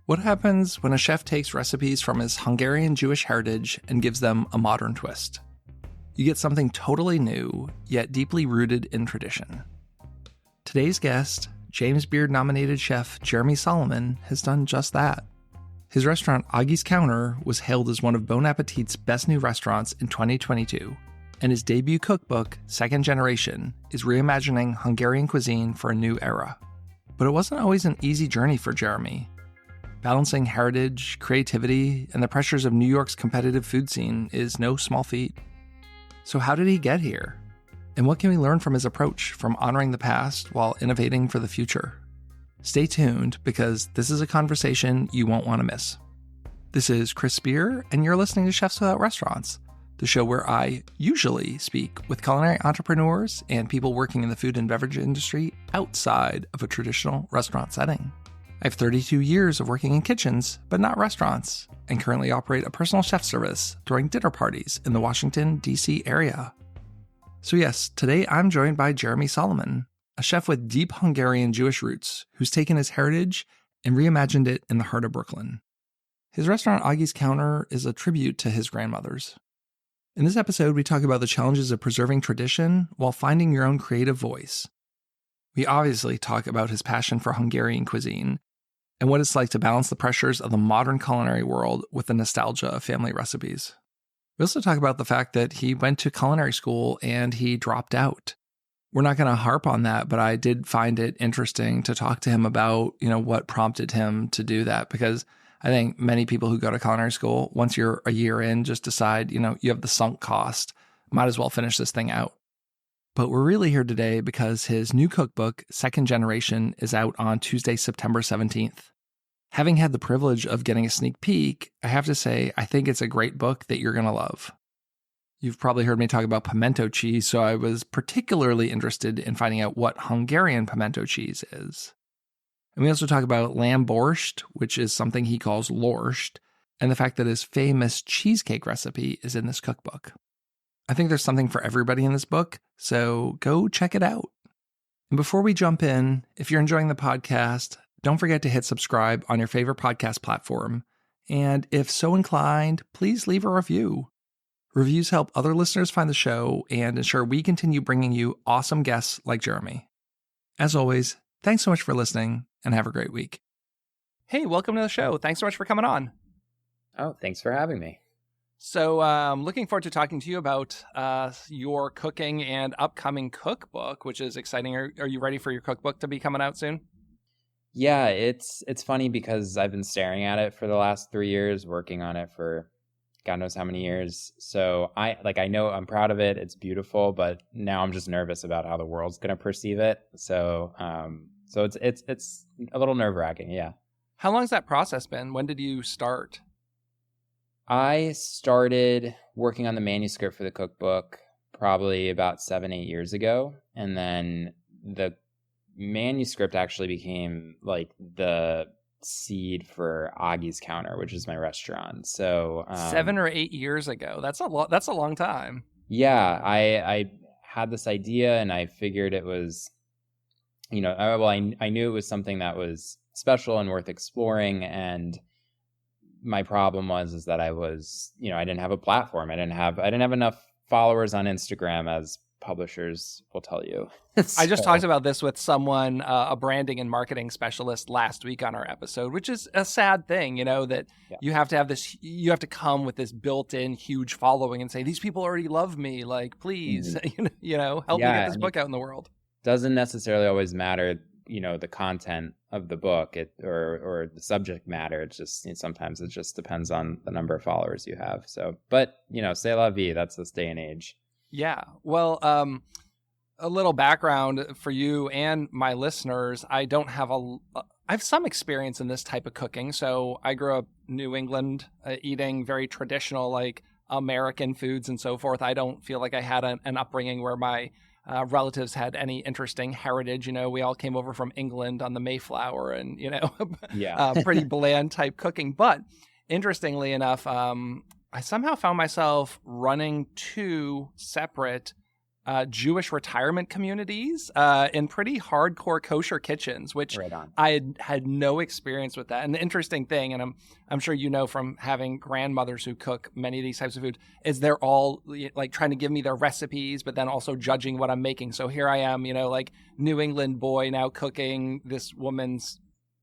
What happens when a chef takes recipes from his Hungarian-Jewish heritage and gives them a modern twist? You get something totally new, yet deeply rooted in tradition. Today's guest, James Beard-nominated chef Jeremy Salamon, has done just that. His restaurant Augie's Counter was hailed as one of Bon Appetit's best new restaurants in 2022, and his debut cookbook, Second Generation, is reimagining Hungarian cuisine for a new era. But it wasn't always an easy journey for Jeremy. Balancing heritage, creativity, and the pressures of New York's competitive food scene is no small feat. So how did he get here? And what can we learn from his approach from honoring the past while innovating for the future? Stay tuned, because this is a conversation you won't want to miss. This is Chris Spear, and you're listening to Chefs Without Restaurants, the show where I usually speak with culinary entrepreneurs and people working in the food and beverage industry outside of a traditional restaurant setting. I have 32 years of working in kitchens, but not restaurants, and currently operate a personal chef service during dinner parties in the Washington, D.C. area. So yes, today I'm joined by Jeremy Salamon, a chef with deep Hungarian-Jewish roots who's taken his heritage and reimagined it in the heart of Brooklyn. His restaurant Augie's Counter is a tribute to his grandmothers. In this episode, we talk about the challenges of preserving tradition while finding your own creative voice. We obviously talk about his passion for Hungarian cuisine and what it's like to balance the pressures of the modern culinary world with the nostalgia of family recipes. We also talk about the fact that he went to culinary school and he dropped out. We're not going to harp on that, but I did find it interesting to talk to him about, what prompted him to do that, because I think many people who go to culinary school, once you're a year in, just decide, you have the sunk cost, might as well finish this thing out. But we're really here today because his new cookbook, Second Generation, is out on Tuesday, September 17th. Having had the privilege of getting a sneak peek, I have to say, I think it's a great book that you're going to love. You've probably heard me talk about pimento cheese, so I was particularly interested in finding out what Hungarian pimento cheese is. And we also talk about lamb borscht, which is something he calls lorscht, and the fact that his famous cheesecake recipe is in this cookbook. I think there's something for everybody in this book, so go check it out. And before we jump in, if you're enjoying the podcast, don't forget to hit subscribe on your favorite podcast platform. And if so inclined, please leave a review. Reviews help other listeners find the show and ensure we continue bringing you awesome guests like Jeremy. As always, thanks so much for listening and have a great week. Hey, welcome to the show. Thanks so much for coming on. Oh, thanks for having me. So I'm looking forward to talking to you about your cooking and upcoming cookbook, which is exciting. Are you ready for your cookbook to be coming out soon? Yeah, it's funny because I've been staring at it for the last 3 years, working on it for God knows how many years. So I know I'm proud of it. It's beautiful, but now I'm just nervous about how the world's going to perceive it. So it's a little nerve-wracking. Yeah. How long has that process been? When did you start? I started working on the manuscript for the cookbook probably about 7-8 years ago. And then the manuscript actually became like the seed for Augie's Counter, which is my restaurant. So 7 or 8 years ago. That's a long time. Yeah, I had this idea and I figured it was, I knew it was something that was special and worth exploring. And my problem was that I was, I didn't have a platform. I didn't have enough followers on Instagram, as publishers will tell you. I just talked about this with someone, a branding and marketing specialist last week on our episode, which is a sad thing, that you have to have this, you have to come with this built-in huge following and say, these people already love me. Like, please, help me get this book out in the world. Doesn't necessarily always matter, the content of the book or the subject matter. It's just, sometimes it just depends on the number of followers you have. So, but, c'est la vie. That's this day and age. Yeah. Well, a little background for you and my listeners. I have some experience in this type of cooking. So I grew up in New England, eating very traditional, like American foods and so forth. I don't feel like I had an upbringing where my relatives had any interesting heritage. We all came over from England on the Mayflower and, pretty bland type cooking. But interestingly enough, I somehow found myself running two separate Jewish retirement communities in pretty hardcore kosher kitchens, which Right on. I had no experience with that. And the interesting thing, and I'm sure you know from having grandmothers who cook many of these types of food, is they're all like trying to give me their recipes, but then also judging what I'm making. So here I am, like New England boy now cooking this woman's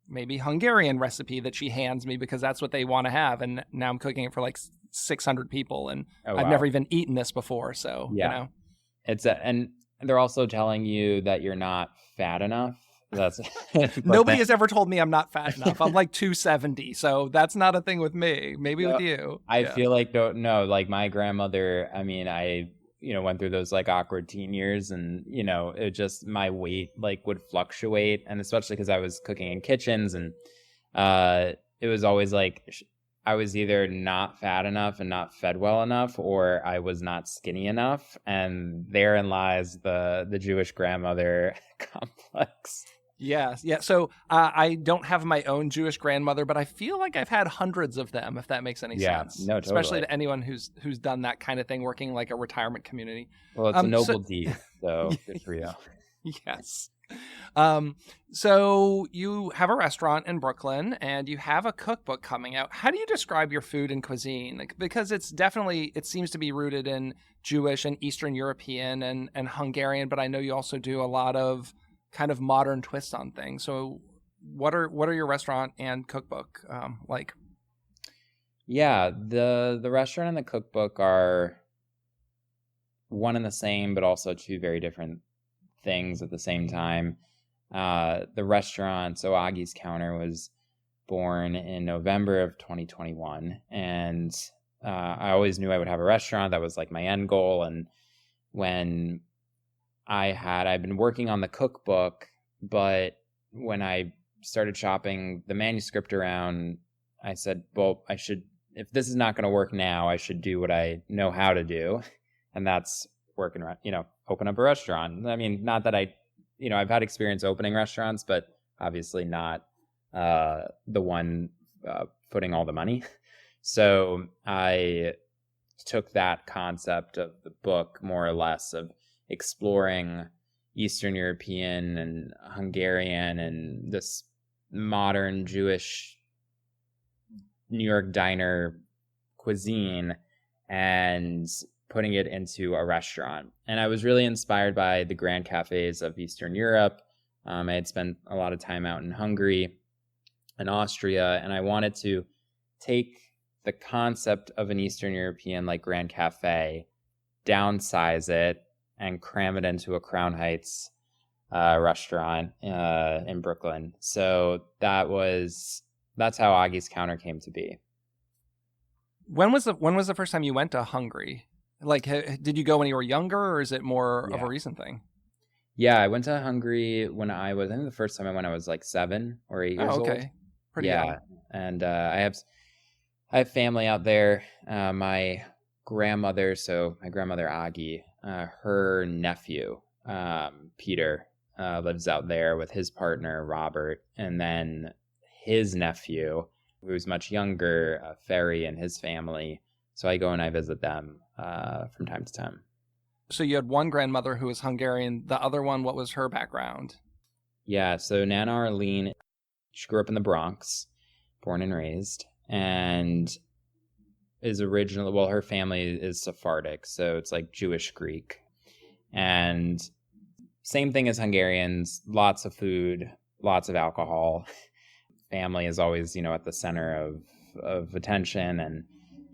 maybe Hungarian recipe that she hands me because that's what they want to have. And now I'm cooking it for like 600 people, and I've never even eaten this before. So, and they're also telling you that you're not fat enough. That's nobody has ever told me I'm not fat enough. I'm like 270, so that's not a thing with me. Maybe with you. I feel like like my grandmother. I mean, I went through those like awkward teen years, and it just my weight like would fluctuate, and especially because I was cooking in kitchens, and it was always like I was either not fat enough and not fed well enough, or I was not skinny enough. And therein lies the Jewish grandmother complex. Yeah. So I don't have my own Jewish grandmother, but I feel like I've had hundreds of them, if that makes any sense. No, totally. Especially to anyone who's done that kind of thing, working like a retirement community. Well, it's a noble deed, so good for you. Yes. So you have a restaurant in Brooklyn and you have a cookbook coming out. How do you describe your food and cuisine? Like, because it seems to be rooted in Jewish and Eastern European and Hungarian, but I know you also do a lot of kind of modern twists on things. So what are your restaurant and cookbook like? Yeah, the restaurant and the cookbook are one and the same, but also two very different things at the same time. The restaurant, so Augie's Counter, was born in November of 2021, and I always knew I would have a restaurant. That was like my end goal. And when I'd been working on the cookbook, but when I started shopping the manuscript around, I said, well, if this is not going to work now, I should do what I know how to do, and that's working, open up a restaurant. I mean, not that I've had experience opening restaurants, but obviously not the one putting all the money. So I took that concept of the book, more or less, of exploring Eastern European and Hungarian and this modern Jewish New York diner cuisine, and putting it into a restaurant. And I was really inspired by the grand cafes of Eastern Europe. I had spent a lot of time out in Hungary and Austria, and I wanted to take the concept of an Eastern European like grand cafe, downsize it, and cram it into a Crown Heights restaurant in Brooklyn. So that's how Augie's Counter came to be. When was the first time you went to Hungary? Like, did you go when you were younger, or is it more of a recent thing? Yeah, I went to Hungary I think the first time I went, I was like 7 or 8 years old. Pretty young. And I have family out there. My grandmother Aggie, her nephew, Peter, lives out there with his partner, Robert, and then his nephew, who's much younger, Ferry, and his family. So I go and I visit them from time to time. So you had one grandmother who was Hungarian. The other one, what was her background? Yeah, so Nana Arlene, she grew up in the Bronx, born and raised, and is her family is Sephardic, so it's like Jewish Greek. And same thing as Hungarians, lots of food, lots of alcohol. Family is always, at the center of attention. And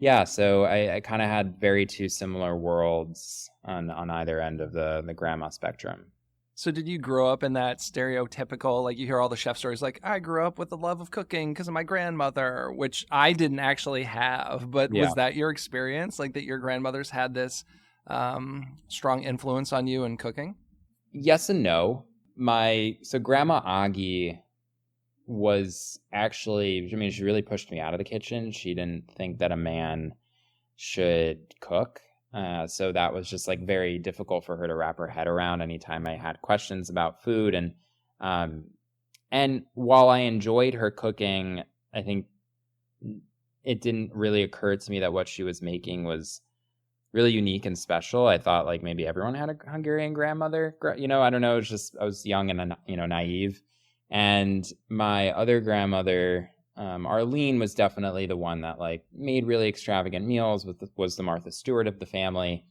yeah, so I kind of had very two similar worlds on either end of the grandma spectrum. So did you grow up in that stereotypical, like you hear all the chef stories, like I grew up with the love of cooking because of my grandmother, which I didn't actually have, but was that your experience? Like that your grandmothers had this strong influence on you in cooking? Yes and no. So Grandma Aggie was actually, she really pushed me out of the kitchen. She didn't think that a man should cook. So that was just like very difficult for her to wrap her head around anytime I had questions about food. And while I enjoyed her cooking, I think it didn't really occur to me that what she was making was really unique and special. I thought like maybe everyone had a Hungarian grandmother. I don't know. It's just I was young and naive. And my other grandmother, Arlene, was definitely the one that like made really extravagant meals. Was the Martha Stewart of the family,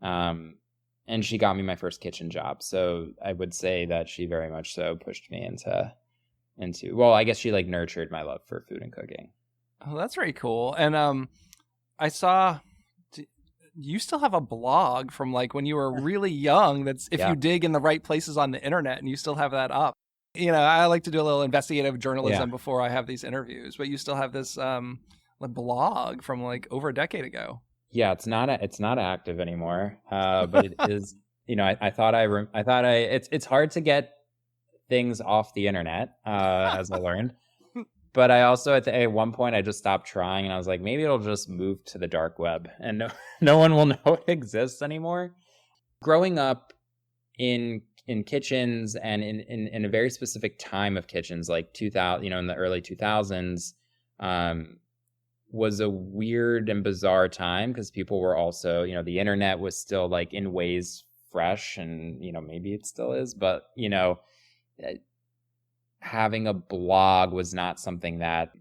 and she got me my first kitchen job. So I would say that she very much so pushed me into. Well, I guess she like nurtured my love for food and cooking. Oh, that's very cool. And I saw you still have a blog from like when you were really young. That's if you dig in the right places on the internet, and you still have that up. I like to do a little investigative journalism before I have these interviews, but you still have this blog from like over a decade ago. Yeah, it's not active anymore, but it is. It's hard to get things off the internet, as I learned. But I also at one point I just stopped trying, and I was like, maybe it'll just move to the dark web, and no one will know it exists anymore. Growing up in kitchens and in a very specific time of kitchens, like 2000, in the early 2000s, was a weird and bizarre time because people were also, the internet was still like in ways fresh, and maybe it still is, but having a blog was not something that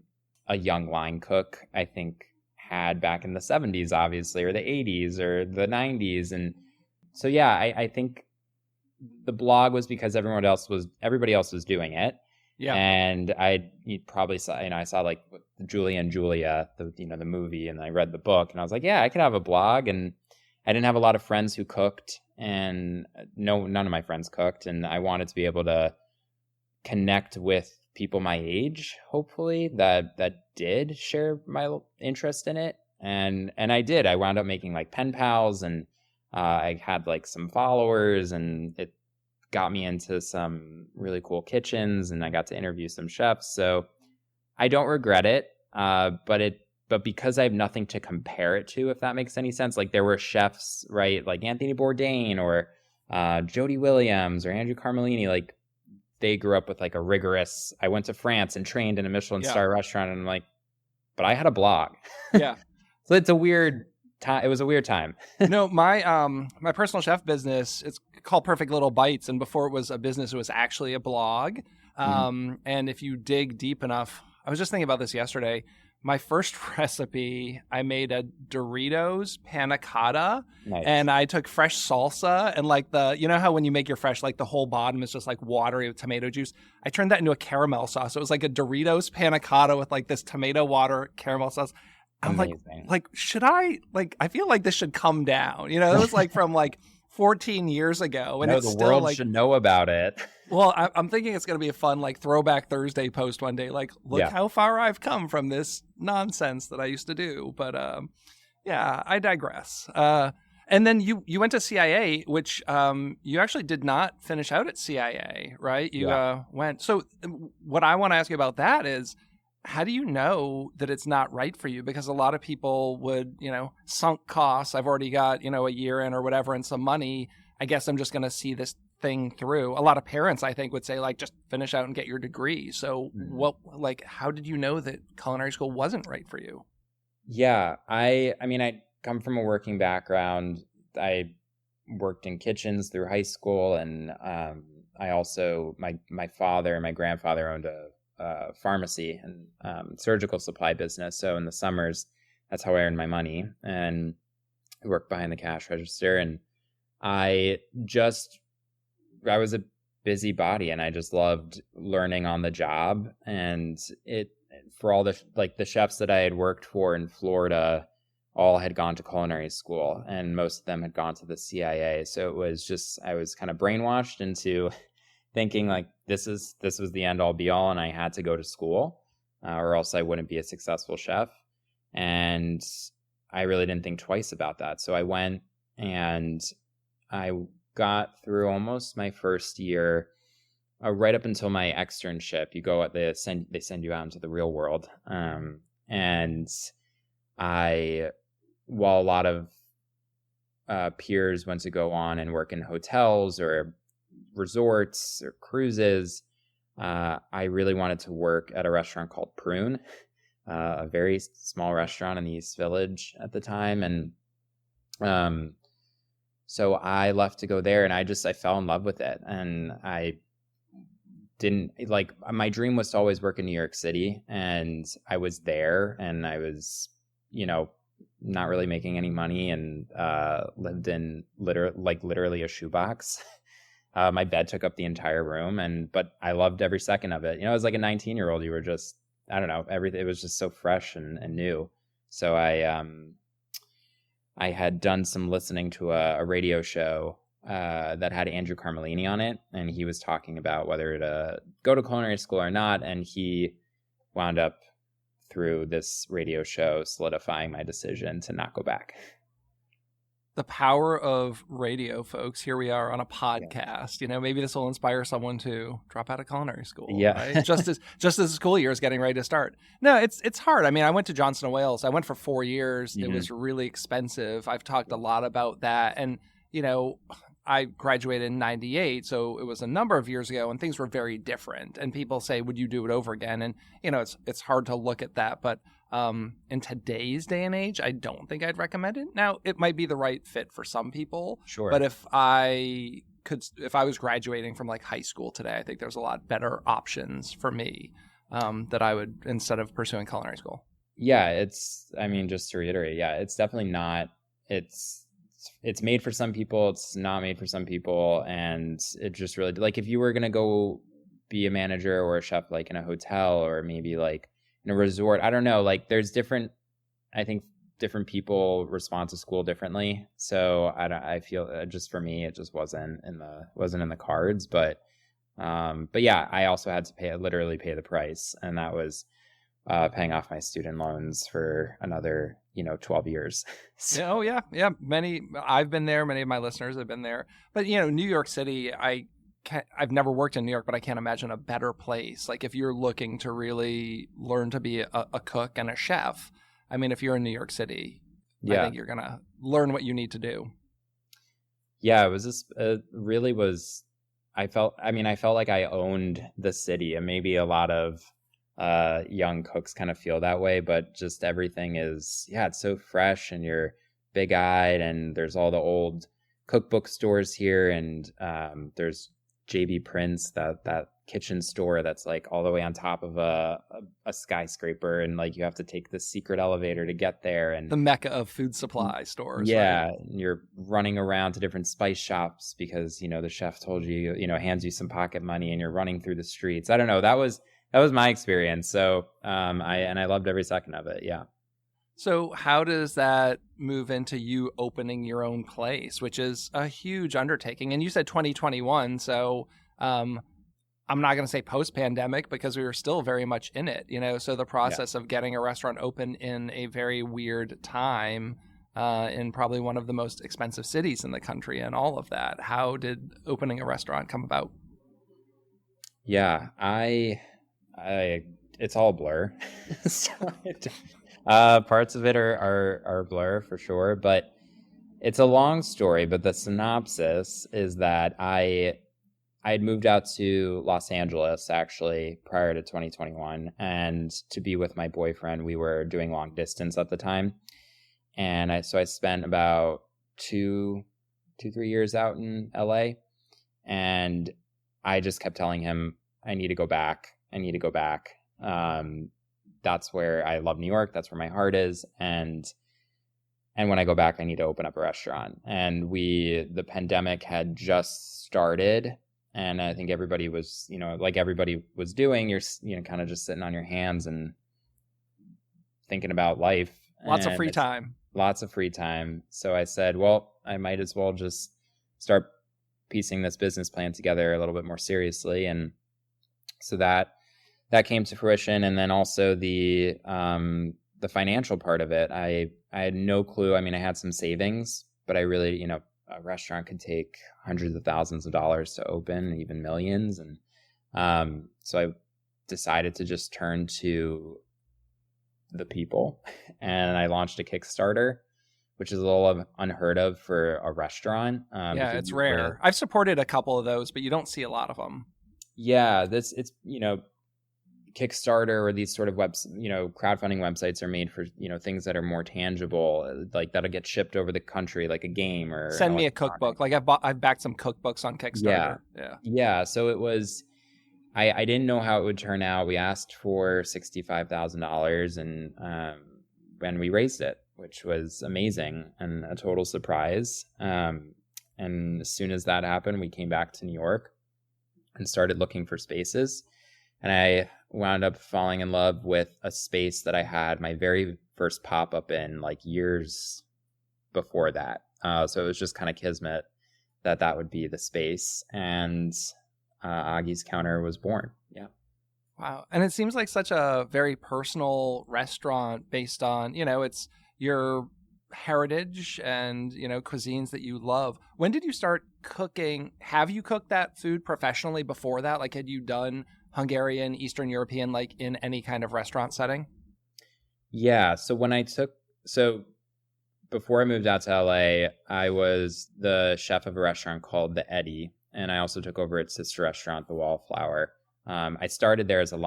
a young line cook, I think, had back in the 70s, obviously, or the 80s or the 90s. And so, yeah, I think the blog was because everybody else was doing it. Yeah. And you probably saw, I saw like Julia and Julia, the movie, and I read the book, and I was like, yeah, I could have a blog. And I didn't have a lot of friends who cooked, and none of my friends cooked. And I wanted to be able to connect with people my age, hopefully, that did share my interest in it. And I did. I wound up making like pen pals, and I had like some followers, and it got me into some really cool kitchens, and I got to interview some chefs. So I don't regret it, but because I have nothing to compare it to, if that makes any sense. Like there were chefs, right, like Anthony Bourdain or Jody Williams or Andrew Carmelini, like they grew up with like a rigorous, I went to France and trained in a Michelin star restaurant, and I'm like, but I had a blog. Yeah. So it's a weird time. It was a weird time. My personal chef business, it's called Perfect Little Bites. And before it was a business, it was actually a blog. And if you dig deep enough, I was just thinking about this yesterday. My first recipe, I made a Doritos panna cotta. Nice. And I took fresh salsa and like how when you make your fresh, like the whole bottom is just like watery with tomato juice. I turned that into a caramel sauce. It was like a Doritos panna cotta with like this tomato water caramel sauce. I'm like, should I, like, I feel like this should come down. It was like from like 14 years ago. And it's the still world like, should know about it. Well, I'm thinking it's going to be a fun, like, Throwback Thursday post one day. Like, look how far I've come from this nonsense that I used to do. But, I digress. And then you went to CIA, which you actually did not finish out at CIA, right? You went. So what I want to ask you about that is, how do you know that it's not right for you? Because a lot of people would, sunk costs. I've already got, a year in or whatever and some money. I guess I'm just going to see this thing through. A lot of parents, I think, would say, like, just finish out and get your degree. So how did you know that culinary school wasn't right for you? Yeah, I mean, I come from a working background. I worked in kitchens through high school. And I also, my father and my grandfather owned a pharmacy and surgical supply business. So in the summers, that's how I earned my money, and I worked behind the cash register. And I was a busybody, and I just loved learning on the job. And for all the chefs that I had worked for in Florida, all had gone to culinary school, and most of them had gone to the CIA. So it was just, I was kind of brainwashed into thinking like this was the end all be all, and I had to go to school or else I wouldn't be a successful chef. And I really didn't think twice about that. So I went, and I got through almost my first year, right up until my externship. You go they send you out into the real world. And while a lot of peers went to go on and work in hotels or resorts or cruises, I really wanted to work at a restaurant called Prune, a very small restaurant in the East Village at the time. And So I left to go there, and I fell in love with it. And I didn't like, my dream was to always work in New York City, and I was there, and I was, not really making any money, and lived in literally a shoebox. My bed took up the entire room, but I loved every second of it. As like a 19-year-old, you were just, I don't know, everything. It was just so fresh and new. So I had done some listening to a radio show that had Andrew Carmelini on it, and he was talking about whether to go to culinary school or not, and he wound up through this radio show solidifying my decision to not go back. The power of radio, folks. Here we are on a podcast. Maybe this will inspire someone to drop out of culinary school. Yeah. Right? just as the school year is getting ready to start. No, it's hard. I mean, I went to Johnson & Wales. I went for 4 years. Mm-hmm. It was really expensive. I've talked a lot about that. And, I graduated in 98, so it was a number of years ago, and things were very different. And people say, would you do it over again? And, it's hard to look at that. But in today's day and age, I don't think I'd recommend it. Now, it might be the right fit for some people. Sure. But if I was graduating from like high school today, I think there's a lot better options for me that I would, instead of pursuing culinary school. Yeah, just to reiterate, it's definitely not, it's made for some people, it's not made for some people. And it just really, like, if you were going to go be a manager or a chef, like in a hotel or maybe like in a resort, I don't know, like there's different people respond to school differently. So I feel just for me, it just wasn't in the cards, but yeah, I also had to literally pay the price. And that was paying off my student loans for another 12 years. So. Oh yeah. I've been there. Many of my listeners have been there. But New York City, I've never worked in New York, but I can't imagine a better place. Like if you're looking to really learn to be a cook and a chef, I mean, if you're in New York City, I think you're gonna learn what you need to do. Yeah, it was just really was. I felt like I owned the city, and maybe a lot of young cooks kind of feel that way, but just everything is, it's so fresh, and you're big-eyed, and there's all the old cookbook stores here, and there's JB Prince, that kitchen store that's like all the way on top of a skyscraper, and like you have to take the secret elevator to get there, and the mecca of food supply stores. Yeah, right? And you're running around to different spice shops because the chef told you, hands you some pocket money, and you're running through the streets. I don't know, that was my experience. So I loved every second of it. Yeah. So how does that move into you opening your own place, which is a huge undertaking? And you said 2021. So I'm not going to say post-pandemic because we were still very much in it, so the process of getting a restaurant open in a very weird time in probably one of the most expensive cities in the country and all of that. How did opening a restaurant come about? Yeah, it's all blur. So parts of it are blur for sure, but it's a long story. But the synopsis is that I had moved out to Los Angeles actually prior to 2021, and to be with my boyfriend. We were doing long distance at the time, and I spent about 2-3 years out in LA, and I just kept telling him, I need to go back. That's where I love New York. That's where my heart is. And when I go back, I need to open up a restaurant. And the pandemic had just started, and I think everybody was, like everybody was doing, you're, kind of just sitting on your hands and thinking about life. Lots of free time. So I said, well, I might as well just start piecing this business plan together a little bit more seriously. And so that came to fruition. And then also the financial part of it, I had no clue. I mean, I had some savings, but I really, a restaurant could take hundreds of thousands of dollars to open, even millions. And so I decided to just turn to the people, and I launched a Kickstarter, which is a little unheard of for a restaurant. It's rare. I've supported a couple of those, but you don't see a lot of them. Yeah, Kickstarter or these sort of crowdfunding websites are made for, things that are more tangible, like that'll get shipped over the country, like a game or send me a cookbook. Like I've backed some cookbooks on Kickstarter. Yeah. So it was, I didn't know how it would turn out. We asked for $65,000 and we raised it, which was amazing and a total surprise. And as soon as that happened, we came back to New York and started looking for spaces. And I wound up falling in love with a space that I had my very first pop-up in like years before that. So it was just kind of kismet that would be the space. And Augie's Counter was born. Yeah. Wow. And it seems like such a very personal restaurant based on, it's your heritage and, cuisines that you love. When did you start cooking? Have you cooked that food professionally before that? Like, had you done Hungarian, Eastern European, like in any kind of restaurant setting? Yeah. So before I moved out to LA, I was the chef of a restaurant called the Eddie. And I also took over its sister restaurant, the Wallflower. I started there as a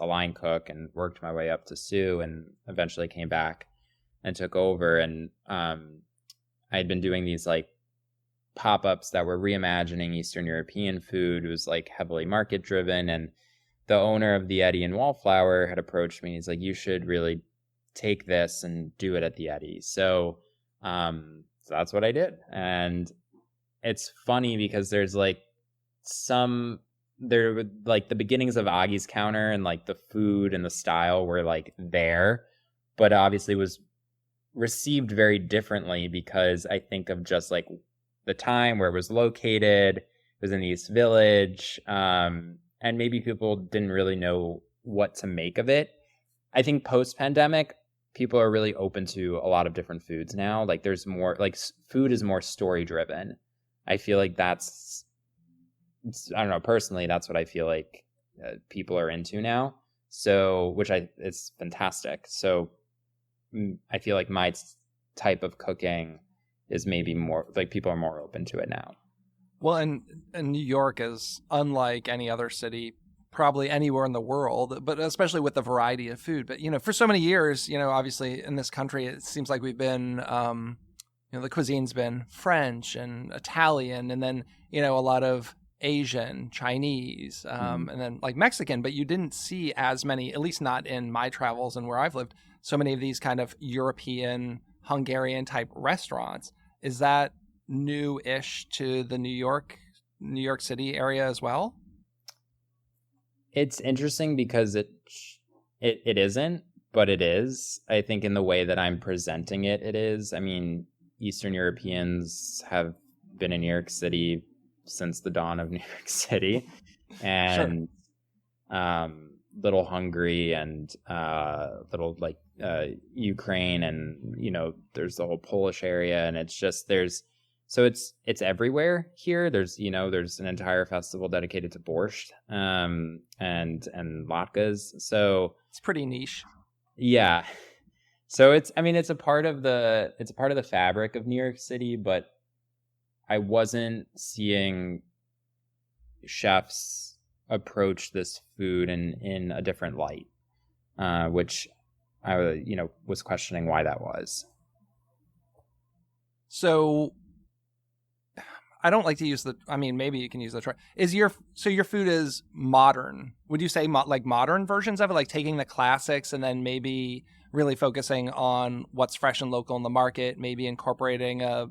line cook and worked my way up to sous, and eventually came back and took over. And I had been doing these like pop-ups that were reimagining Eastern European food. It was like heavily market driven. And the owner of the Eddie and Wallflower had approached me. He's like, you should really take this and do it at the Eddie. So that's what I did. And it's funny because there's like the beginnings of Augie's Counter and like the food and the style were like there, but obviously was received very differently because I think of just like the time where it was located. It was in the East Village, and maybe people didn't really know what to make of it. I think post-pandemic, people are really open to a lot of different foods now. Like there's more, like food is more story-driven. I feel like I don't know, personally, that's what I feel like people are into now. So, it's fantastic. So I feel like my type of cooking is maybe more, like people are more open to it now. Well, and New York is unlike any other city, probably anywhere in the world, but especially with the variety of food. But, for so many years, obviously in this country, it seems like we've been, the cuisine's been French and Italian, and then, a lot of Asian, Chinese, and then like Mexican, but you didn't see as many, at least not in my travels and where I've lived, so many of these kind of European, Hungarian type restaurants. Is that new-ish to the New York City area as well? It's interesting because it isn't, but it is. I think in the way that I'm presenting it, it is. I mean, Eastern Europeans have been in New York City since the dawn of New York City, and sure. Little Hungary and little like Ukraine, and there's the whole Polish area, and it's just it's everywhere here. There's an entire festival dedicated to borscht and latkes. So it's pretty niche. Yeah. So it's a part of the fabric of New York City, but I wasn't seeing chefs approach this food in a different light, which I was questioning why that was. So I don't like to use maybe you can use the term. Your food is modern? Would you say like modern versions of it, like taking the classics and then maybe really focusing on what's fresh and local in the market, maybe incorporating a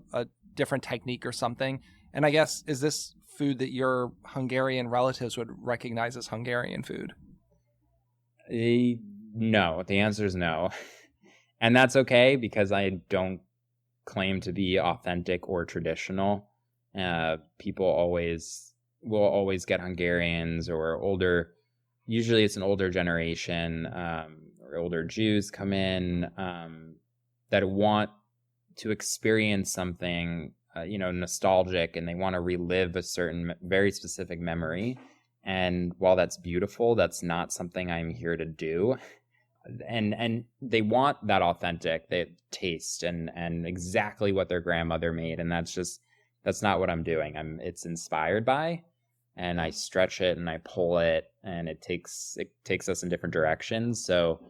different technique or something? And I guess, is this food that your Hungarian relatives would recognize as Hungarian food? No, the answer is no. And that's okay, because I don't claim to be authentic or traditional. People will always get Hungarians or older. Usually it's an older generation, or older Jews come in that want to experience something, nostalgic, and they want to relive a certain very specific memory. And while that's beautiful, that's not something I'm here to do. And they want that authentic, that taste and exactly what their grandmother made. And that's not what I'm doing. It's inspired by, and I stretch it and I pull it, and it takes us in different directions. So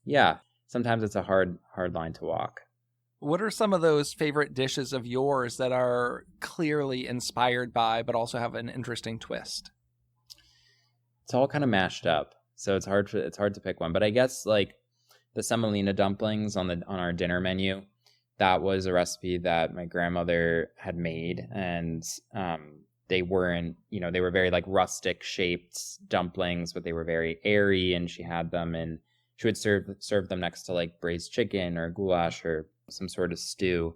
yeah, sometimes it's a hard line to walk. What are some of those favorite dishes of yours that are clearly inspired by, but also have an interesting twist? It's all kind of mashed up, so it's hard to pick one. But I guess like the semolina dumplings on our dinner menu, that was a recipe that my grandmother had made, and they weren't, they were very like rustic shaped dumplings, but they were very airy, and she had them, and she would serve them next to like braised chicken or goulash or some sort of stew.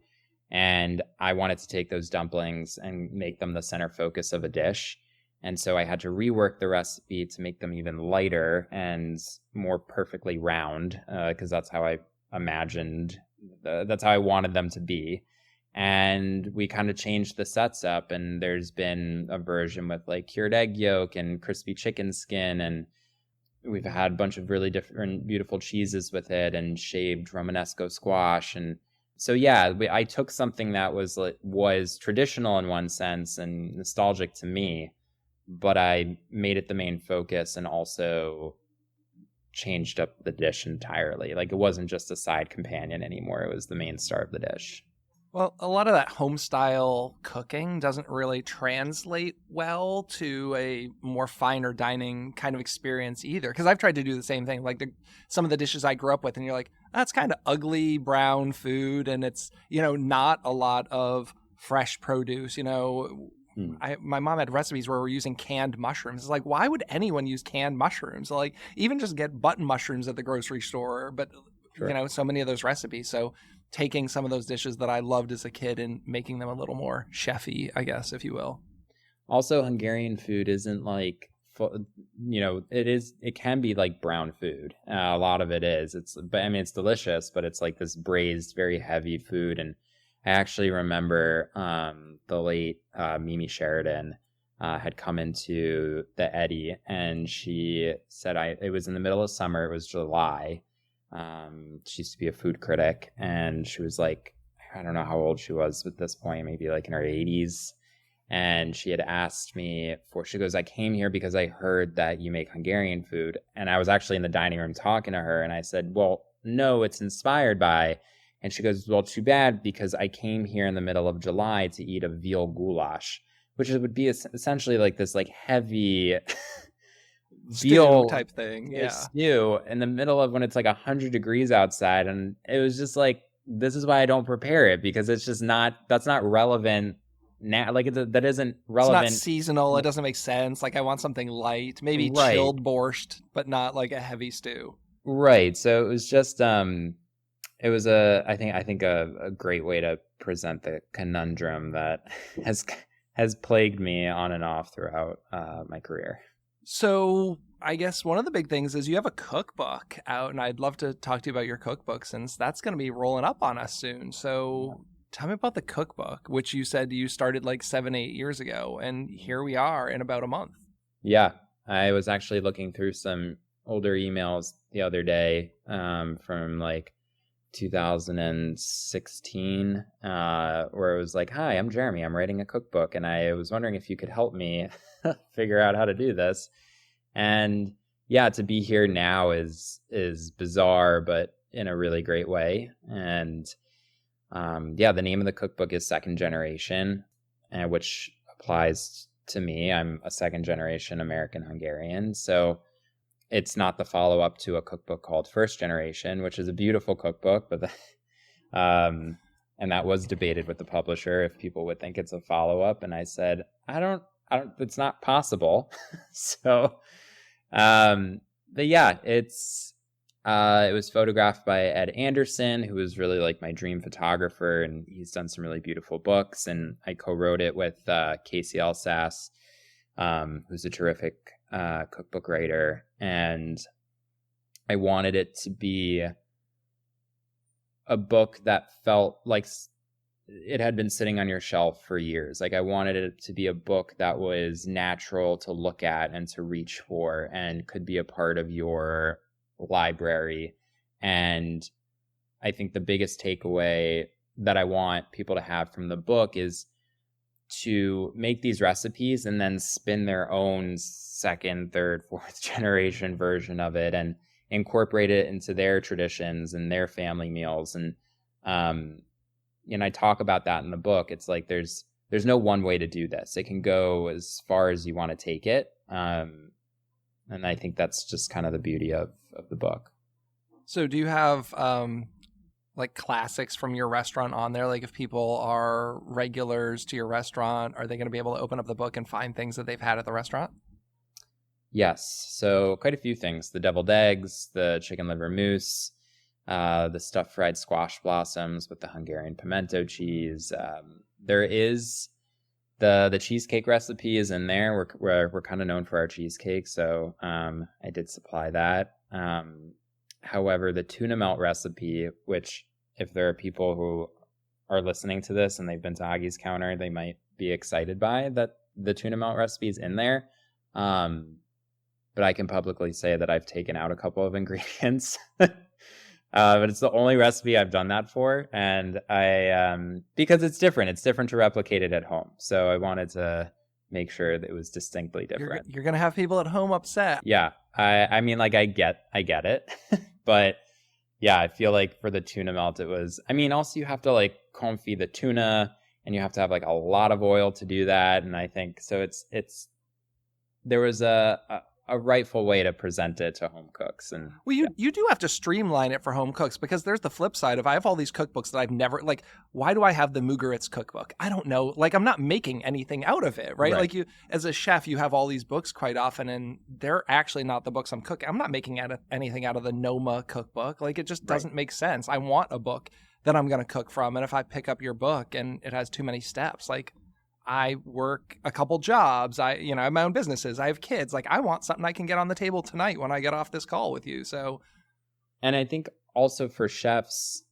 And I wanted to take those dumplings and make them the center focus of a dish. And so I had to rework the recipe to make them even lighter and more perfectly round, because that's how I imagined, that's how I wanted them to be. And we kind of changed the sets up, and there's been a version with like cured egg yolk and crispy chicken skin, and we've had a bunch of really different beautiful cheeses with it, and shaved Romanesco squash. And so yeah, I took something that was traditional in one sense and nostalgic to me, but I made it the main focus and also changed up the dish entirely. Like, it wasn't just a side companion anymore. It was the main star of the dish. Well, a lot of that home style cooking doesn't really translate well to a more finer dining kind of experience either. Because I've tried to do the same thing. Like some of the dishes I grew up with, and you're like, that's kind of ugly brown food, and it's, not a lot of fresh produce. My mom had recipes where we're using canned mushrooms. It's like, why would anyone use canned mushrooms? Like, even just get button mushrooms at the grocery store. But Sure. so many of those recipes. So taking some of those dishes that I loved as a kid and making them a little more chefy, I guess, if you will. Also, Hungarian food isn't like, it can be like brown food. A lot of it is. It's delicious, but it's like this braised, very heavy food. And I actually remember the late Mimi Sheridan had come into the Eddy, and she said, it was in the middle of summer, it was July. She used to be a food critic, and she was like, I don't know how old she was at this point, maybe like in her 80s. And she had asked me she goes, I came here because I heard that you make Hungarian food. And I was actually in the dining room talking to her, and I said, well, no, it's inspired by. And she goes, well, too bad, because I came here in the middle of July to eat a veal goulash, which would be essentially like this like heavy veal type thing. Yeah. Stew in the middle of when it's like 100 degrees outside. And it was just like, this is why I don't prepare it, because it's just that's not relevant now. Like, that isn't relevant. It's not seasonal. It doesn't make sense. Like, I want something light, maybe chilled borscht, but not like a heavy stew. Right. So it was just, it was I think a great way to present the conundrum that has plagued me on and off throughout my career. So I guess one of the big things is you have a cookbook out, and I'd love to talk to you about your cookbook, since that's going to be rolling up on us soon. So tell me about the cookbook, which you said you started like 7-8 years ago, and here we are in about a month. Yeah, I was actually looking through some older emails the other day from like 2016, where it was like, hi, I'm Jeremy, I'm writing a cookbook, and I was wondering if you could help me figure out how to do this. And yeah, to be here now is bizarre, but in a really great way. And the name of the cookbook is Second Generation, which applies to me. I'm a second generation American Hungarian, so it's not the follow-up to a cookbook called First Generation, which is a beautiful cookbook, but and that was debated with the publisher if people would think it's a follow-up, and I said, I don't, it's not possible. So, but yeah, it was photographed by Ed Anderson, who was really like my dream photographer, and he's done some really beautiful books, and I co-wrote it with Casey Elsass, who's a terrific cookbook writer, and I wanted it to be a book that felt like it had been sitting on your shelf for years. Like, I wanted it to be a book that was natural to look at and to reach for, and could be a part of your library. And I think the biggest takeaway that I want people to have from the book is to make these recipes and then spin their own second, third, fourth generation version of it and incorporate it into their traditions and their family meals. And I talk about that in the book. It's like there's no one way to do this. It can go as far as you want to take it. And I think that's just kind of the beauty of the book. So do you have like classics from your restaurant on there? Like if people are regulars to your restaurant, are they going to be able to open up the book and find things that they've had at the restaurant? Yes. So quite a few things. The deviled eggs, the chicken liver mousse, the stuffed fried squash blossoms with the Hungarian pimento cheese. There is the cheesecake recipe is in there. We're kind of known for our cheesecake, so I did supply that. However, the tuna melt recipe, which if there are people who are listening to this and they've been to Aggie's Counter, they might be excited by that the tuna melt recipe is in there. But I can publicly say that I've taken out a couple of ingredients. But it's the only recipe I've done that for. And because it's different. It's different to replicate it at home. So I wanted to make sure that it was distinctly different. You're going to have people at home upset. Yeah. I mean, like, I get it. But yeah, I feel like for the tuna melt, it was, I mean, also you have to like confit the tuna and you have to have like a lot of oil to do that. And I think, so there was a rightful way to present it to home cooks. And well, you do have to streamline it for home cooks, because there's the flip side of, I have all these cookbooks that I've never, like, why do I have the Mugaritz cookbook? I don't know. Like, I'm not making anything out of it, right? Like, you, as a chef, you have all these books quite often, and they're actually not the books I'm cooking. I'm not making anything out of the Noma cookbook. Like, it just doesn't make sense. I want a book that I'm going to cook from. And if I pick up your book and it has too many steps, like, I work a couple jobs. I have my own businesses. I have kids. Like, I want something I can get on the table tonight when I get off this call with you. So, and I think also for chefs,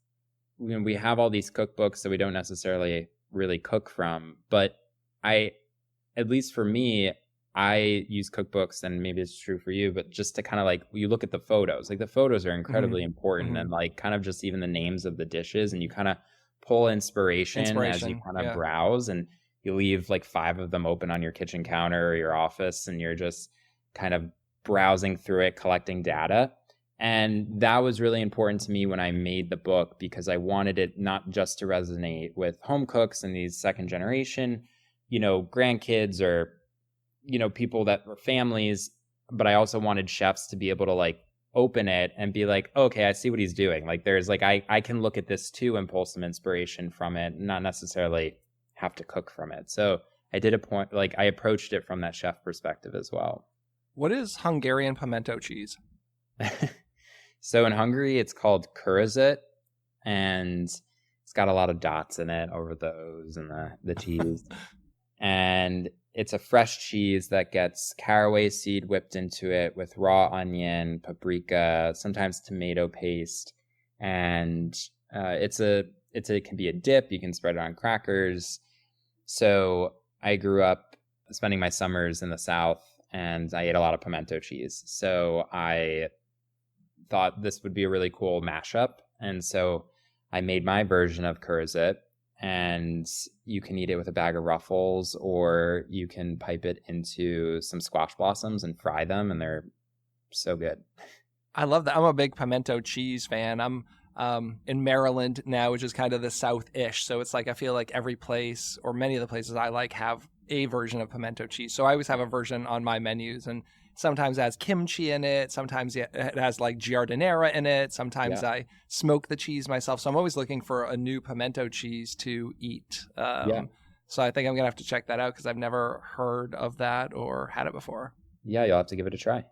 we have all these cookbooks that we don't necessarily really cook from. But at least for me, I use cookbooks, and maybe it's true for you, but just to kind of like, you look at the photos. Like, the photos are incredibly important, and like kind of just even the names of the dishes, and you kind of pull inspiration as you kind of browse, and you leave like 5 of them open on your kitchen counter or your office, and you're just kind of browsing through it, collecting data. And that was really important to me when I made the book, because I wanted it not just to resonate with home cooks and these second generation, grandkids or, people that were families, but I also wanted chefs to be able to like open it and be like, okay, I see what he's doing. Like, there's like, I can look at this too and pull some inspiration from it, not necessarily have to cook from it. So I approached it from that chef perspective as well. What is Hungarian pimento cheese? So in Hungary, it's called kurizit, and it's got a lot of dots in it over the O's and the cheese. And it's a fresh cheese that gets caraway seed whipped into it with raw onion, paprika, sometimes tomato paste. And it can be a dip. You can spread it on crackers. So I grew up spending my summers in the South, and I ate a lot of pimento cheese. So I thought this would be a really cool mashup. And so I made my version of kurizit, and you can eat it with a bag of Ruffles, or you can pipe it into some squash blossoms and fry them, and they're so good. I love that. I'm a big pimento cheese fan. I'm in Maryland now, which is kind of the South-ish. So it's like, I feel like every place, or many of the places I like, have a version of pimento cheese. So I always have a version on my menus, and sometimes it has kimchi in it. Sometimes it has like giardiniera in it. Sometimes I smoke the cheese myself. So I'm always looking for a new pimento cheese to eat. So I think I'm going to have to check that out, because I've never heard of that or had it before. Yeah, you'll have to give it a try.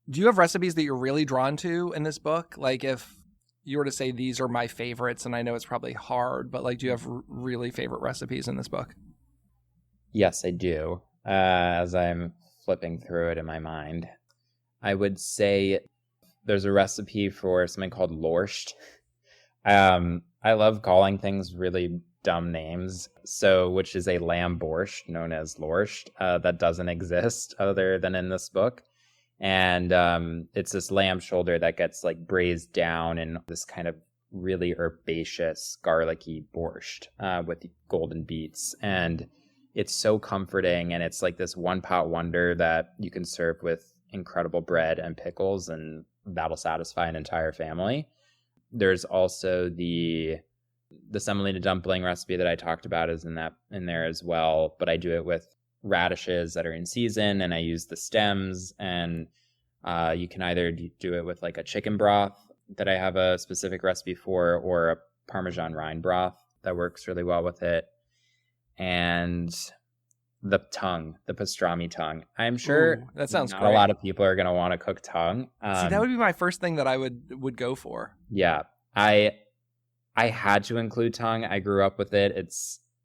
Do you have recipes that you're really drawn to in this book? Like, if you were to say these are my favorites, and I know it's probably hard, but like, do you have really favorite recipes in this book? Yes, I do. As I'm flipping through it in my mind, I would say there's a recipe for something called lorscht. I love calling things really dumb names. So, which is a lamb borscht known as lorscht, that doesn't exist other than in this book. And it's this lamb shoulder that gets like braised down in this kind of really herbaceous, garlicky borscht with golden beets. And it's so comforting, and it's like this one pot wonder that you can serve with incredible bread and pickles, and that'll satisfy an entire family. There's also the semolina dumpling recipe that I talked about is in there as well, but I do it with radishes that are in season, and I use the stems, and you can either do it with like a chicken broth that I have a specific recipe for, or a Parmesan rind broth that works really well with it. And the pastrami tongue. I'm sure that sounds not great. A lot of people are going to want to cook tongue. See, that would be my first thing that I would go for. Yeah. I had to include tongue. I grew up with it.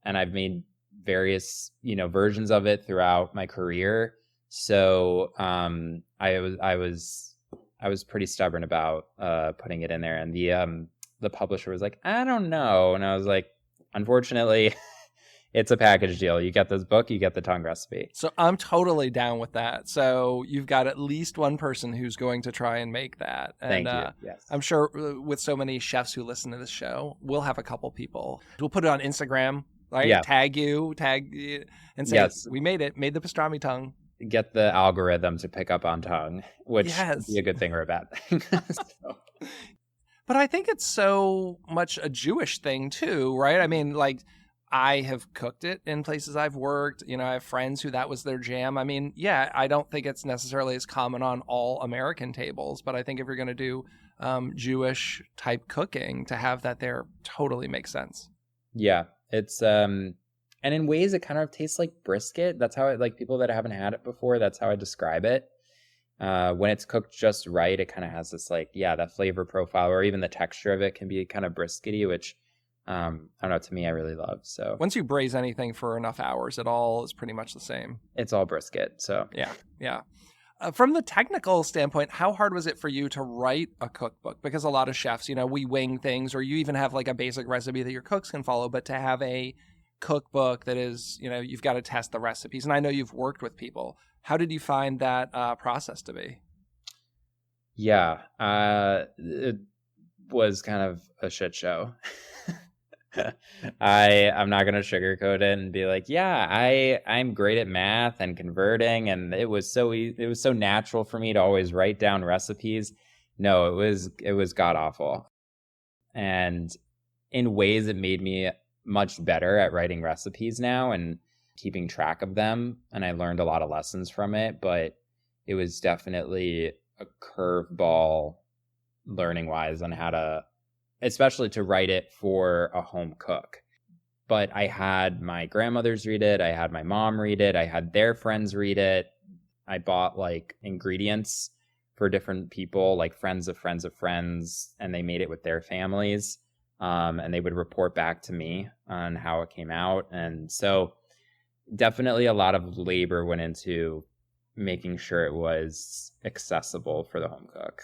And I've made various, versions of it throughout my career. So I was pretty stubborn about putting it in there. And the publisher was like, I don't know. And I was like, unfortunately, it's a package deal. You get this book, you get the tongue recipe. So I'm totally down with that. So you've got at least one person who's going to try and make that. And, Thank you. Yes. I'm sure with so many chefs who listen to this show, we'll have a couple people. We'll put it on Instagram, right? Yeah. Tag you, and say, yes, we made it, made the pastrami tongue. Get the algorithm to pick up on tongue, which would be a good thing or a bad thing. So. But I think it's so much a Jewish thing too, right? I mean, like, I have cooked it in places I've worked. I have friends who that was their jam. I mean, yeah, I don't think it's necessarily as common on all American tables, but I think if you're going to do Jewish type cooking, to have that there totally makes sense. Yeah, it's and in ways it kind of tastes like brisket. That's how like people that haven't had it before, that's how I describe it. When it's cooked just right, it kind of has this that flavor profile, or even the texture of it can be kind of briskety, which I don't know, to me, I really love. So once you braise anything for enough hours, it all is pretty much the same. It's all brisket. So yeah. From the technical standpoint, how hard was it for you to write a cookbook? Because a lot of chefs, we wing things, or you even have like a basic recipe that your cooks can follow, but to have a cookbook that is, you've got to test the recipes. And I know you've worked with people. How did you find that process to be? Yeah, it was kind of a shit show. I'm not going to sugarcoat it and be like, I'm great at math and converting, and it was so natural for me to always write down recipes. No, it was god awful. And in ways it made me much better at writing recipes now and keeping track of them, and I learned a lot of lessons from it, but it was definitely a curveball learning wise on how to, especially to write it for a home cook. But I had my grandmothers read it. I had my mom read it. I had their friends read it. I bought like ingredients for different people, like friends of friends of friends, and they made it with their families. And they would report back to me on how it came out. And so definitely a lot of labor went into making sure it was accessible for the home cook.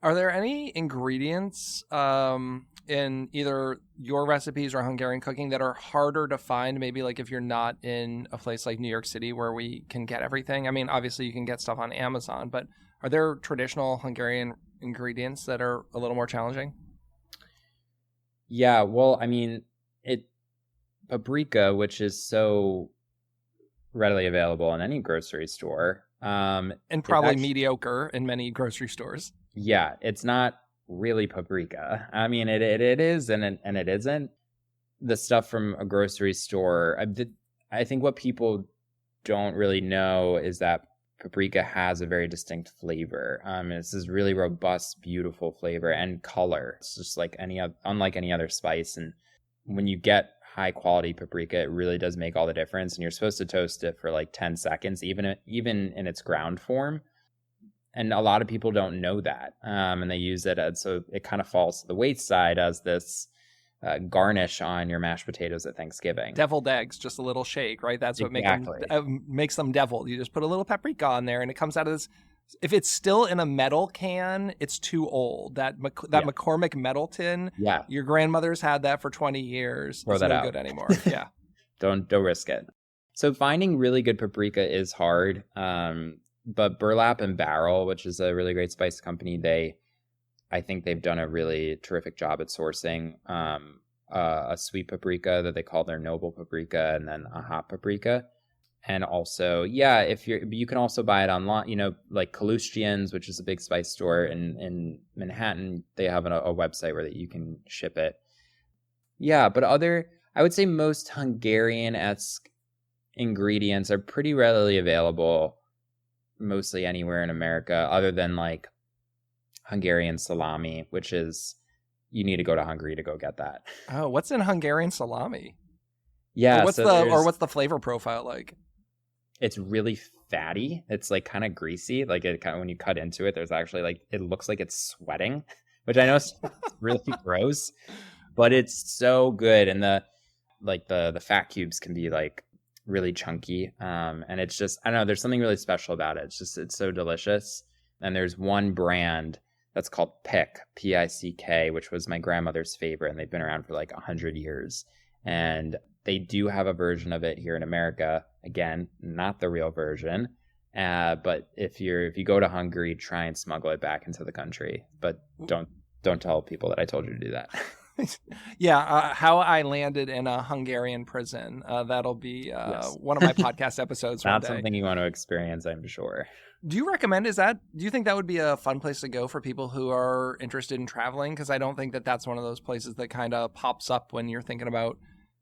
Are there any ingredients in either your recipes or Hungarian cooking that are harder to find? Maybe like if you're not in a place like New York City where we can get everything. I mean, obviously you can get stuff on Amazon, but are there traditional Hungarian ingredients that are a little more challenging? Yeah, well, I mean, paprika, which is so readily available in any grocery store. And probably mediocre in many grocery stores. Yeah, it's not really paprika. I mean, it is and it isn't. The stuff from a grocery store, I think what people don't really know is that paprika has a very distinct flavor. It's this really robust, beautiful flavor and color. It's just like unlike any other spice. And when you get high quality paprika, it really does make all the difference. And you're supposed to toast it for like 10 seconds, even in its ground form. And a lot of people don't know that. And they use it so it kind of falls to the wayside as this garnish on your mashed potatoes at Thanksgiving. Deviled eggs, just a little shake, right? That's what makes them deviled. You just put a little paprika on there and it comes out of this. If it's still in a metal can, it's too old. That McCormick metal tin, your grandmother's had that for 20 years. Throw it's that no out. Good anymore. Yeah. Don't risk it. So finding really good paprika is hard. But Burlap and Barrel, which is a really great spice company, I think they've done a really terrific job at sourcing a sweet paprika that they call their noble paprika, and then a hot paprika. And also, yeah, you can also buy it online, like Kalustian's, which is a big spice store in Manhattan. They have a website where that you can ship it. Yeah, but I would say most Hungarian-esque ingredients are pretty readily available mostly anywhere in America, other than like Hungarian salami, which is, you need to go to Hungary to go get that. Oh, what's in Hungarian salami? Yeah. Or what's the flavor profile like? It's really fatty. It's like kind of greasy. Like it kind of, when you cut into it, there's actually like, it looks like it's sweating, which I know is really gross, but it's so good. And the fat cubes can be like really chunky. And it's just, I don't know, there's something really special about it. It's so delicious. And there's one brand that's called Pick, Pick, which was my grandmother's favorite. And they've been around for like 100 years. And they do have a version of it here in America. Again, not the real version. But if you go to Hungary, try and smuggle it back into the country. But don't tell people that I told you to do that. Yeah, how I landed in a Hungarian prison. That'll be yes. One of my podcast episodes. Not something you want to experience, I'm sure. Do you recommend, do you think that would be a fun place to go for people who are interested in traveling? Because I don't think that's one of those places that kind of pops up when you're thinking about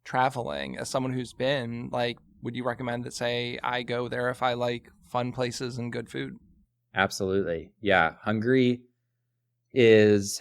traveling. As someone who's been, like, would you recommend that, say, I go there if I like fun places and good food? Absolutely. Yeah. Hungary is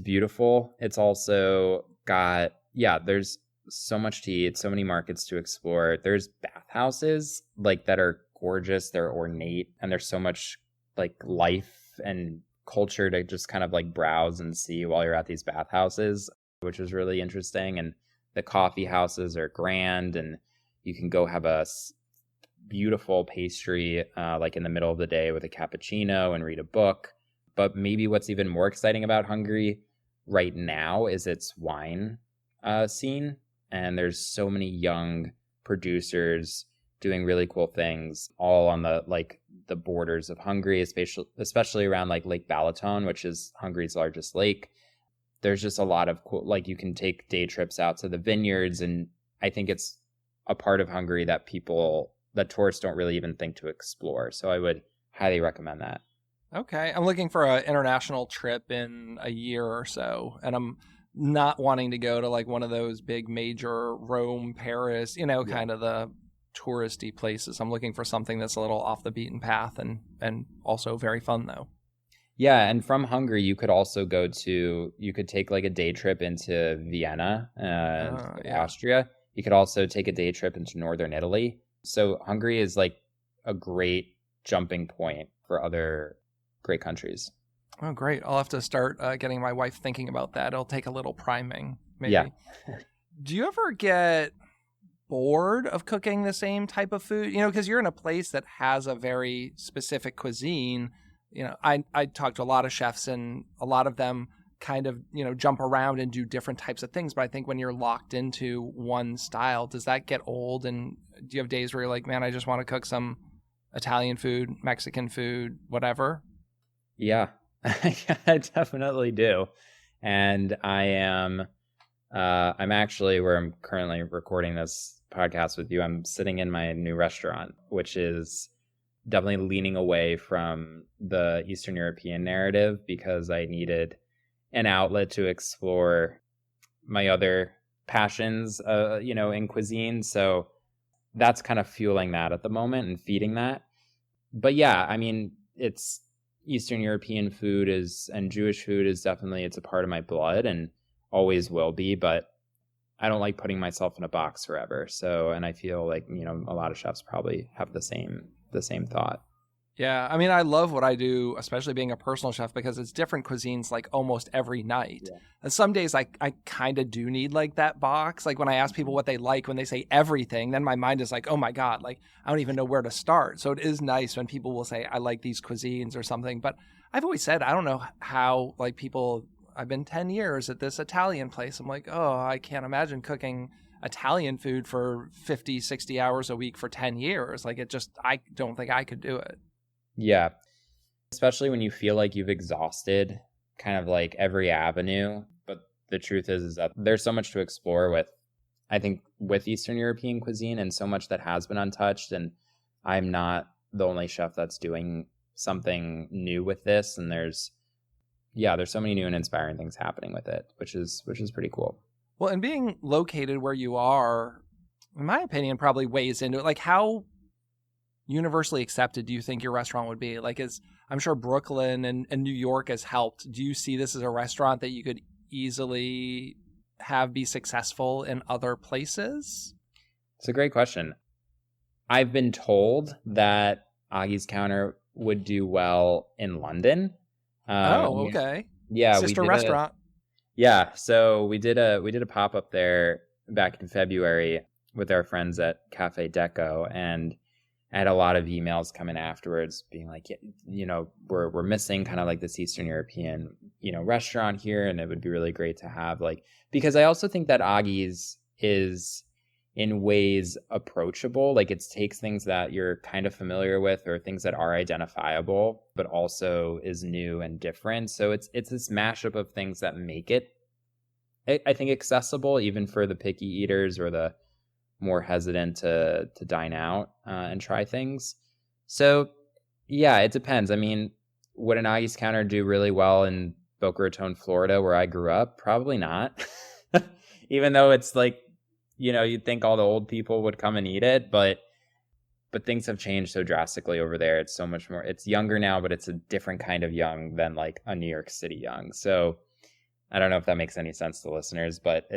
beautiful. It's also got, there's so much to eat, so many markets to explore. There's bathhouses like that are gorgeous, they're ornate, and there's so much like life and culture to just kind of like browse and see while you're at these bathhouses, which is really interesting. And the coffee houses are grand, and you can go have a beautiful pastry like in the middle of the day with a cappuccino and read a book. But maybe what's even more exciting about Hungary right now is its wine scene. And there's so many young producers doing really cool things all on the borders of Hungary, especially around like Lake Balaton, which is Hungary's largest lake. There's just a lot of cool, like you can take day trips out to the vineyards. And I think it's a part of Hungary that tourists don't really even think to explore. So I would highly recommend that. Okay. I'm looking for an international trip in a year or so, and I'm not wanting to go to like one of those big major Rome, Paris, kind of the touristy places. I'm looking for something that's a little off the beaten path and also very fun though. Yeah. And from Hungary, you could also you could take like a day trip into Vienna, Austria. You could also take a day trip into northern Italy. So Hungary is like a great jumping point for other great countries. Oh, great. I'll have to start getting my wife thinking about that. It'll take a little priming, maybe. Yeah. Do you ever get bored of cooking the same type of food? Because you're in a place that has a very specific cuisine. I talk to a lot of chefs, and a lot of them kind of, jump around and do different types of things. But I think when you're locked into one style, does that get old? And do you have days where you're like, man, I just want to cook some Italian food, Mexican food, whatever? Yeah, I definitely do. And I'm actually, where I'm currently recording this podcast with you, I'm sitting in my new restaurant, which is definitely leaning away from the Eastern European narrative because I needed an outlet to explore my other passions, in cuisine. So that's kind of fueling that at the moment and feeding that. But yeah, I mean, it's Eastern European food and Jewish food is definitely, it's a part of my blood and always will be, but I don't like putting myself in a box forever. So, and I feel like, a lot of chefs probably have the same thought. Yeah. I mean, I love what I do, especially being a personal chef, because it's different cuisines like almost every night. Yeah. And some days I kind of do need like that box. Like when I ask people what they like, when they say everything, then my mind is like, oh my God, like I don't even know where to start. So it is nice when people will say, I like these cuisines or something. But I've always said, I don't know how like I've been 10 years at this Italian place. I'm like, oh, I can't imagine cooking Italian food for 50, 60 hours a week for 10 years. Like I don't think I could do it. Yeah. Especially when you feel like you've exhausted kind of like every avenue, but the truth is that there's so much to explore with Eastern European cuisine, and so much that has been untouched. And I'm not the only chef that's doing something new with this. And there's so many new and inspiring things happening with it, which is pretty cool. Well, and being located where you are, in my opinion, probably weighs into it. Like, how universally accepted do you think your restaurant would be? Like, I'm sure Brooklyn and New York has helped. Do you see this as a restaurant that you could easily have be successful in other places? It's a great question. I've been told that Augie's Counter would do well in London. Okay. Yeah, sister restaurant. So we did a pop-up there back in February with our friends at Cafe Deco, and I had a lot of emails coming afterwards being like, we're missing kind of like this Eastern European, restaurant here, and it would be really great to have, like, because I also think that Augie's is in ways approachable. Like, it takes things that you're kind of familiar with or things that are identifiable, but also is new and different. So it's this mashup of things that make it, I think, accessible even for the picky eaters or the more hesitant to dine out and try things. So yeah, it depends. I mean, would an Augie's Counter do really well in Boca Raton, Florida, where I grew up? Probably not. Even though it's like, you'd think all the old people would come and eat it, but things have changed so drastically over there. It's so much more, it's younger now, but it's a different kind of young than like a New York City young. So I don't know if that makes any sense to listeners, but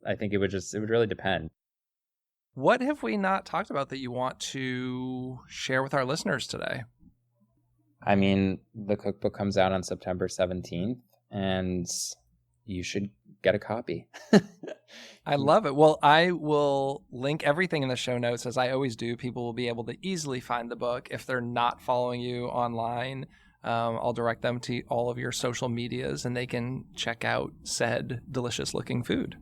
I think it would really depend. What have we not talked about that you want to share with our listeners today? I mean, the cookbook comes out on September 17th, and you should get a copy. I love it. Well, I will link everything in the show notes, as I always do. People will be able to easily find the book. If they're not following you online, I'll direct them to all of your social medias, and they can check out said delicious-looking food.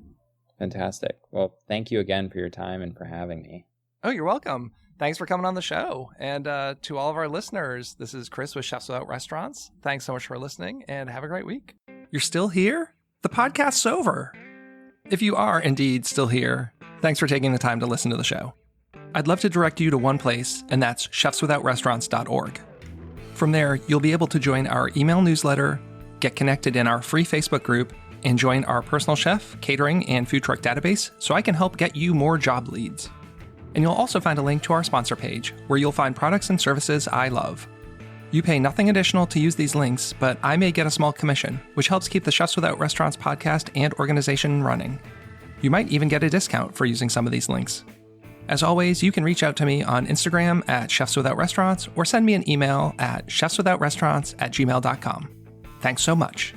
Fantastic. Well, thank you again for your time and for having me. Oh, you're welcome. Thanks for coming on the show. And to all of our listeners, this is Chris with Chefs Without Restaurants. Thanks so much for listening, and have a great week. You're still here? The podcast's over. If you are indeed still here, thanks for taking the time to listen to the show. I'd love to direct you to one place, and that's chefswithoutrestaurants.org. From there, you'll be able to join our email newsletter, get connected in our free Facebook group, and join our personal chef, catering, and food truck database so I can help get you more job leads. And you'll also find a link to our sponsor page where you'll find products and services I love. You pay nothing additional to use these links, but I may get a small commission, which helps keep the Chefs Without Restaurants podcast and organization running. You might even get a discount for using some of these links. As always, you can reach out to me on Instagram at Chefs Without Restaurants or send me an email at chefswithoutrestaurants@gmail.com. Thanks so much.